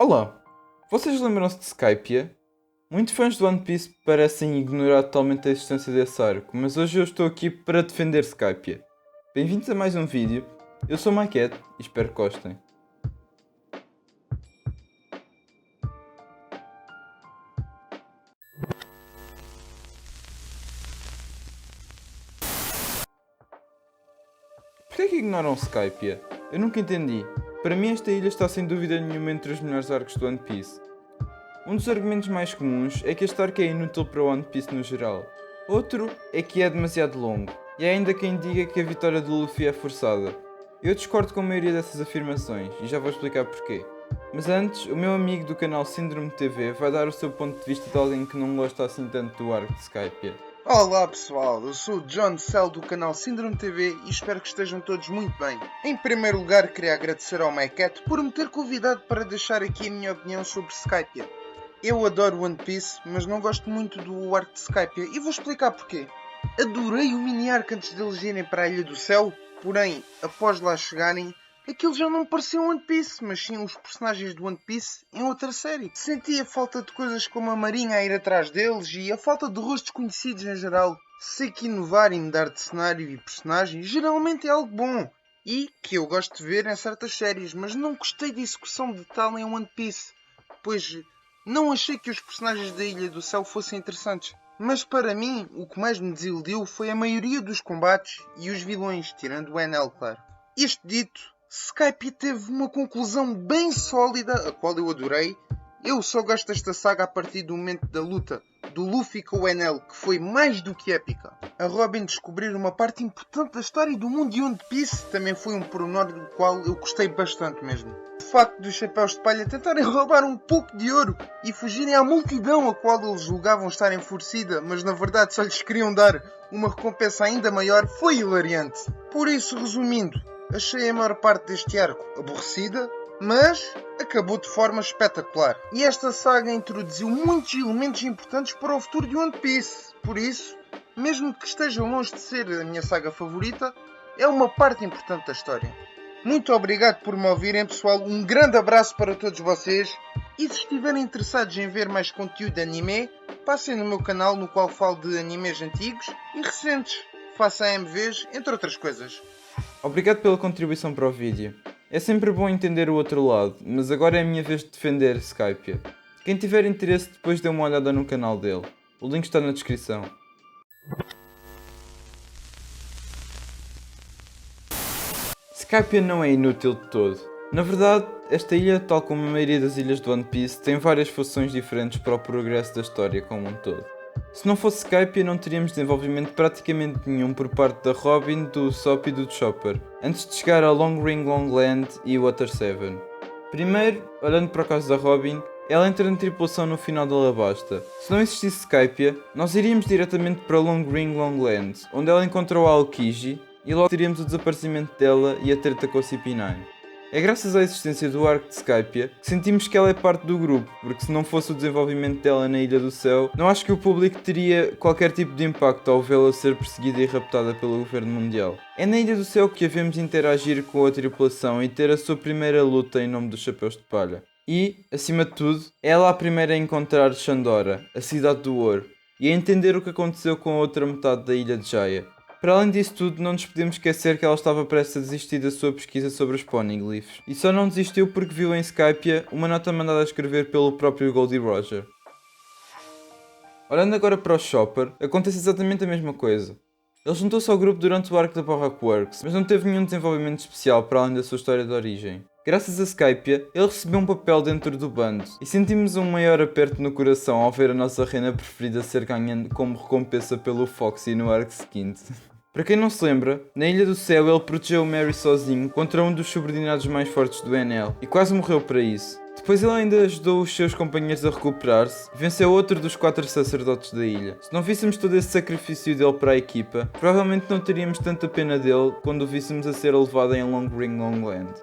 Olá, vocês lembram-se de Skypiea? Muitos fãs do One Piece parecem ignorar totalmente a existência desse arco, mas hoje eu estou aqui para defender Skypiea. Bem-vindos a mais um vídeo, eu sou o Maquette e espero que gostem. Porquê que ignoram Skypiea? Eu nunca entendi. Para mim esta ilha está sem dúvida nenhuma entre os melhores arcos do One Piece. Um dos argumentos mais comuns é que este arco é inútil para o One Piece no geral. Outro é que é demasiado longo, e há ainda quem diga que a vitória do Luffy é forçada. Eu discordo com a maioria dessas afirmações, e já vou explicar porquê. Mas antes, o meu amigo do canal Síndrome TV vai dar o seu ponto de vista de alguém que não gosta assim tanto do arco de Skypiea. Olá pessoal, eu sou o John Cell do canal Síndrome TV e espero que estejam todos muito bem. Em primeiro lugar, queria agradecer ao MyCat por me ter convidado para deixar aqui a minha opinião sobre Skypiea. Eu adoro One Piece, mas não gosto muito do arco de Skypiea e vou explicar porquê. Adorei o mini arco antes deles irem para a Ilha do Céu, porém, após lá chegarem, aquilo já não parecia One Piece, mas sim os personagens do One Piece em outra série. Senti a falta de coisas como a marinha a ir atrás deles e a falta de rostos conhecidos em geral. Sei que inovar e mudar de cenário e personagem geralmente é algo bom e que eu gosto de ver em certas séries, mas não gostei da execução de tal em One Piece, pois não achei que os personagens da Ilha do Céu fossem interessantes. Mas para mim, o que mais me desiludiu foi a maioria dos combates e os vilões, tirando o Enel, claro. Isto dito, Skypiea teve uma conclusão bem sólida, a qual eu adorei. Eu só gosto desta saga a partir do momento da luta do Luffy com o Enel, que foi mais do que épica. A Robin descobrir uma parte importante da história e do mundo de One Piece também foi um pormenor do qual eu gostei bastante mesmo. O facto dos chapéus de palha tentarem roubar um pouco de ouro e fugirem à multidão a qual eles julgavam estar enfurecida, mas na verdade só lhes queriam dar uma recompensa ainda maior, foi hilariante. Por isso, resumindo, achei a maior parte deste arco aborrecida, mas acabou de forma espetacular. E esta saga introduziu muitos elementos importantes para o futuro de One Piece. Por isso, mesmo que esteja longe de ser a minha saga favorita, é uma parte importante da história. Muito obrigado por me ouvirem, pessoal. Um grande abraço para todos vocês. E se estiverem interessados em ver mais conteúdo de anime, passem no meu canal no qual falo de animes antigos e recentes. Faço AMVs, entre outras coisas. Obrigado pela contribuição para o vídeo. É sempre bom entender o outro lado, mas agora é a minha vez de defender Skypiea. Quem tiver interesse depois dê uma olhada no canal dele. O link está na descrição. Skypiea não é inútil de todo. Na verdade, esta ilha, tal como a maioria das ilhas do One Piece, tem várias funções diferentes para o progresso da história como um todo. Se não fosse Skypiea, não teríamos desenvolvimento praticamente nenhum por parte da Robin, do Usopp e do Chopper, antes de chegar a Long Ring Long Land e Water 7. Primeiro, olhando para o caso da Robin, ela entra na tripulação no final da Alabasta. Se não existisse Skypiea, nós iríamos diretamente para Long Ring Long Land, onde ela encontrou a Aokiji, e logo teríamos o desaparecimento dela e a treta com o CP9. É graças à existência do arco de Skypiea que sentimos que ela é parte do grupo, porque se não fosse o desenvolvimento dela na Ilha do Céu, não acho que o público teria qualquer tipo de impacto ao vê-la ser perseguida e raptada pelo governo mundial. É na Ilha do Céu que a vemos interagir com a tripulação e ter a sua primeira luta em nome dos Chapéus de Palha. E, acima de tudo, é ela a primeira a encontrar Shandora, a cidade do ouro, e a entender o que aconteceu com a outra metade da Ilha de Jaya. Para além disso tudo, não nos podemos esquecer que ela estava prestes a desistir da sua pesquisa sobre os Poneglyphs. E só não desistiu porque viu em Skypiea uma nota mandada a escrever pelo próprio Goldie Roger. Olhando agora para o Chopper, acontece exatamente a mesma coisa. Ele juntou-se ao grupo durante o arco da Baroque Works, mas não teve nenhum desenvolvimento especial para além da sua história de origem. Graças a Skypiea, ele recebeu um papel dentro do bando, e sentimos um maior aperto no coração ao ver a nossa reina preferida ser ganha como recompensa pelo Foxy no arco seguinte. Para quem não se lembra, na Ilha do Céu ele protegeu o Mary sozinho contra um dos subordinados mais fortes do Enel, e quase morreu para isso. Depois ele ainda ajudou os seus companheiros a recuperar-se e venceu outro dos 4 sacerdotes da ilha. Se não víssemos todo esse sacrifício dele para a equipa, provavelmente não teríamos tanta pena dele quando o víssemos a ser levado em Long Ring Long Land.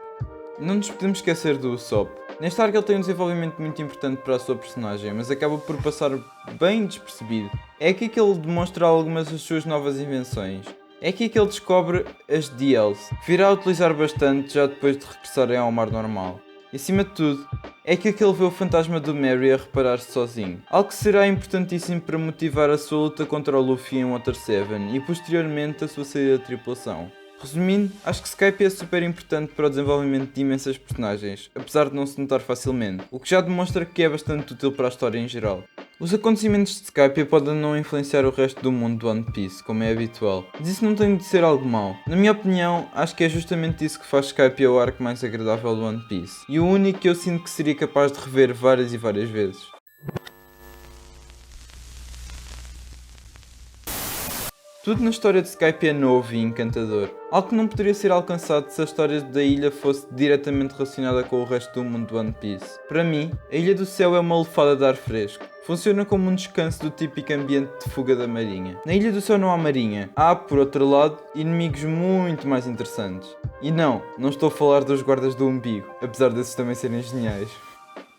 Não nos podemos esquecer do Usopp. Neste arco ele tem um desenvolvimento muito importante para a sua personagem, mas acaba por passar bem despercebido. É aqui que ele demonstra algumas das suas novas invenções. É aqui que ele descobre as DLs, que virá a utilizar bastante já depois de regressarem ao mar normal. E acima de tudo, é que ele vê o fantasma do Merry a reparar-se sozinho, algo que será importantíssimo para motivar a sua luta contra o Luffy em Water 7 e posteriormente a sua saída da tripulação. Resumindo, acho que Skype é super importante para o desenvolvimento de imensas personagens, apesar de não se notar facilmente, o que já demonstra que é bastante útil para a história em geral. Os acontecimentos de Skype podem não influenciar o resto do mundo do One Piece, como é habitual, mas isso não tem de ser algo mau. Na minha opinião, acho que é justamente isso que faz Skype o arco mais agradável do One Piece, e o único que eu sinto que seria capaz de rever várias e várias vezes. Tudo na história de Skype é novo e encantador, algo que não poderia ser alcançado se a história da ilha fosse diretamente relacionada com o resto do mundo do One Piece. Para mim, a Ilha do Céu é uma lufada de ar fresco. Funciona como um descanso do típico ambiente de fuga da marinha. Na Ilha do Céu não há marinha. Há, por outro lado, inimigos muito mais interessantes. E não estou a falar dos guardas do umbigo, apesar desses também serem geniais.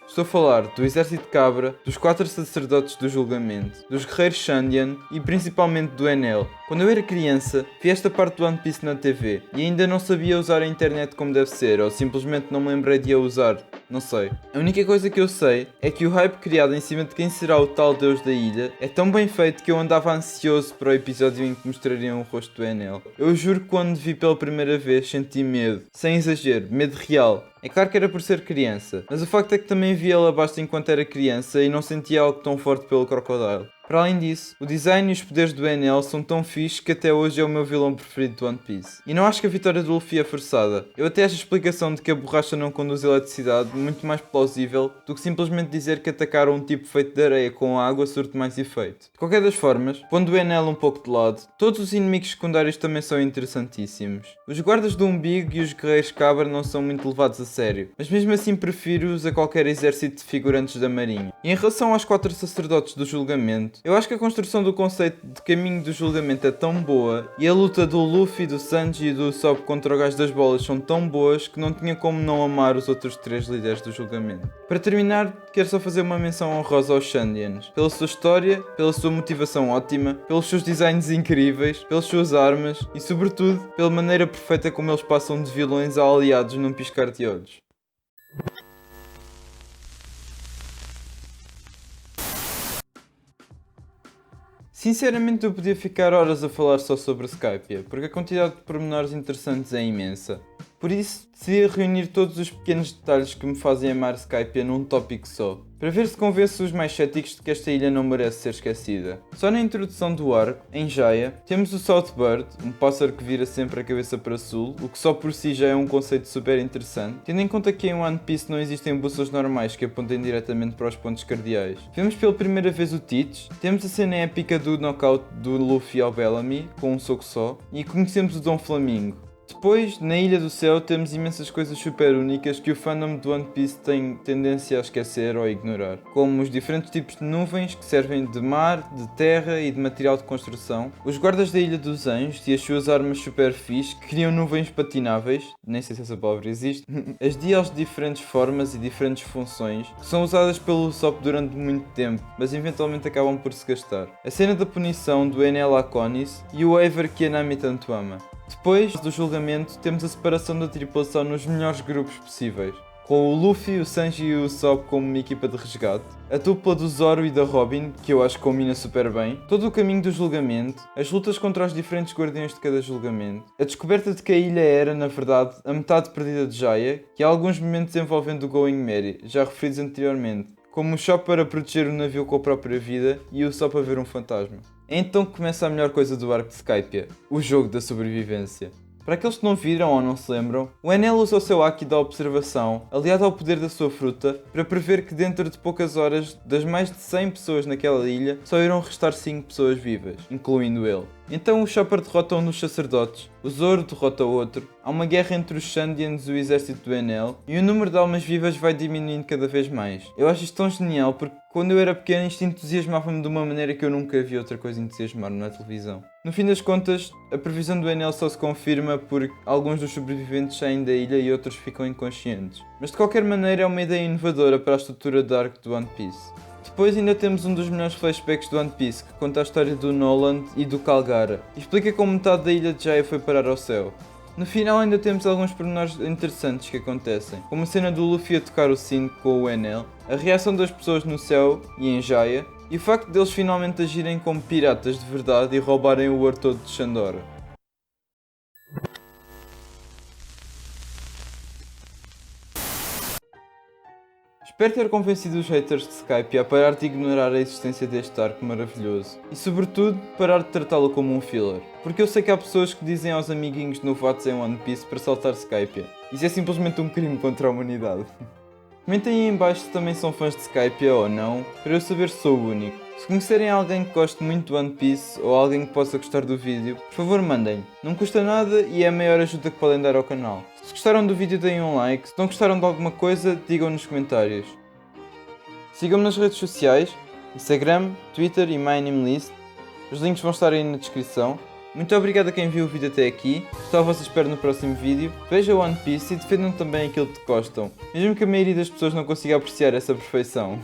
Estou a falar do Exército de Cabra, dos 4 sacerdotes do julgamento, dos guerreiros Shandian e principalmente do Enel. Quando eu era criança, vi esta parte do One Piece na TV e ainda não sabia usar a internet como deve ser, ou simplesmente não me lembrei de a usar. Não sei. A única coisa que eu sei é que o hype criado em cima de quem será o tal deus da ilha é tão bem feito que eu andava ansioso para o episódio em que mostrariam o rosto do Enel. Eu juro que quando vi pela primeira vez senti medo. Sem exagero, medo real. É claro que era por ser criança, mas o facto é que também vi ela abaixo enquanto era criança e não sentia algo tão forte pelo Crocodile. Para além disso, o design e os poderes do Enel são tão fixes que até hoje é o meu vilão preferido do One Piece. E não acho que a vitória do Luffy é forçada. Eu até acho a explicação de que a borracha não conduz eletricidade muito mais plausível do que simplesmente dizer que atacar um tipo feito de areia com água surte mais efeito. De qualquer das formas, pondo o Enel um pouco de lado, todos os inimigos secundários também são interessantíssimos. Os guardas do umbigo e os guerreiros cabra não são muito levados a sério, mas mesmo assim prefiro-os a qualquer exército de figurantes da marinha. E em relação aos 4 sacerdotes do julgamento, eu acho que a construção do conceito de caminho do julgamento é tão boa e a luta do Luffy, do Sanji e do Usopp contra o gajo das bolas são tão boas que não tinha como não amar os outros 3 líderes do julgamento. Para terminar, quero só fazer uma menção honrosa aos Shandians, pela sua história, pela sua motivação ótima, pelos seus designs incríveis, pelas suas armas e sobretudo pela maneira perfeita como eles passam de vilões a aliados num piscar de olhos. Sinceramente eu podia ficar horas a falar só sobre Skypiea, porque a quantidade de pormenores interessantes é imensa. Por isso, decidi reunir todos os pequenos detalhes que me fazem amar Skypiea num tópico só, para ver se convenço os mais céticos de que esta ilha não merece ser esquecida. Só na introdução do arco, em Jaya, temos o Southbird, um pássaro que vira sempre a cabeça para sul, o que só por si já é um conceito super interessante, tendo em conta que em One Piece não existem bússolas normais que apontem diretamente para os pontos cardeais. Vemos pela primeira vez o Teach, temos a cena épica do knockout do Luffy ao Bellamy, com um soco só, e conhecemos o Dom Flamingo. Depois, na Ilha do Céu, temos imensas coisas super únicas que o fandom do One Piece tem tendência a esquecer ou a ignorar, como os diferentes tipos de nuvens que servem de mar, de terra e de material de construção, os guardas da Ilha dos Anjos e as suas armas super fixe que criam nuvens patináveis, nem sei se essa palavra existe, as dials de diferentes formas e diferentes funções que são usadas pelo Usopp durante muito tempo, mas eventualmente acabam por se gastar, a cena da punição do Enel Akonis e o Waver que a Nami tanto ama. Depois do julgamento, temos a separação da tripulação nos melhores grupos possíveis, com o Luffy, o Sanji e o Usopp como uma equipa de resgate, a dupla do Zoro e da Robin, que eu acho que combina super bem, todo o caminho do julgamento, as lutas contra os diferentes guardiões de cada julgamento, a descoberta de que a ilha era, na verdade, a metade perdida de Jaya, que há alguns momentos envolvendo o Going Merry, já referidos anteriormente, como o Chopper a proteger o navio com a própria vida e o Usopp a ver um fantasma. É então que começa a melhor coisa do arco de Skypiea, o jogo da sobrevivência. Para aqueles que não viram ou não se lembram, o Enel usa o seu Haki da observação, aliado ao poder da sua fruta, para prever que dentro de poucas horas, das mais de 100 pessoas naquela ilha, só irão restar 5 pessoas vivas, incluindo ele. Então o Chopper derrota um dos sacerdotes, o Zoro derrota outro, há uma guerra entre os Shandians e o exército do Enel, e o número de almas vivas vai diminuindo cada vez mais. Eu acho isto tão genial porque quando eu era pequeno isto entusiasmava-me de uma maneira que eu nunca vi outra coisa entusiasmar na televisão. No fim das contas, a previsão do Enel só se confirma porque alguns dos sobreviventes saem da ilha e outros ficam inconscientes. Mas de qualquer maneira é uma ideia inovadora para a estrutura de arco do One Piece. Depois ainda temos um dos melhores flashbacks do One Piece, que conta a história do Noland e do Calgara, e explica como metade da ilha de Jaya foi parar ao céu. No final ainda temos alguns pormenores interessantes que acontecem, como a cena do Luffy a tocar o sino com o Enel, a reação das pessoas no céu e em Jaya, e o facto deles finalmente agirem como piratas de verdade e roubarem o ouro todo de Shandora. Espero ter convencido os haters de Skype a parar de ignorar a existência deste arco maravilhoso e, sobretudo, parar de tratá-lo como um filler. Porque eu sei que há pessoas que dizem aos amiguinhos novatos em One Piece para saltar Skype. Isso é simplesmente um crime contra a humanidade. Comentem aí em baixo se também são fãs de Skype ou não, para eu saber se sou o único. Se conhecerem alguém que goste muito de One Piece ou alguém que possa gostar do vídeo, por favor mandem. Não custa nada e é a maior ajuda que podem dar ao canal. Se gostaram do vídeo deem um like, se não gostaram de alguma coisa digam nos comentários. Sigam-me nas redes sociais, Instagram, Twitter e MyAnimeList. Os links vão estar aí na descrição. Muito obrigado a quem viu o vídeo até aqui, só vos espero no próximo vídeo. Vejam One Piece e defendam também aquilo que gostam, mesmo que a maioria das pessoas não consiga apreciar essa perfeição.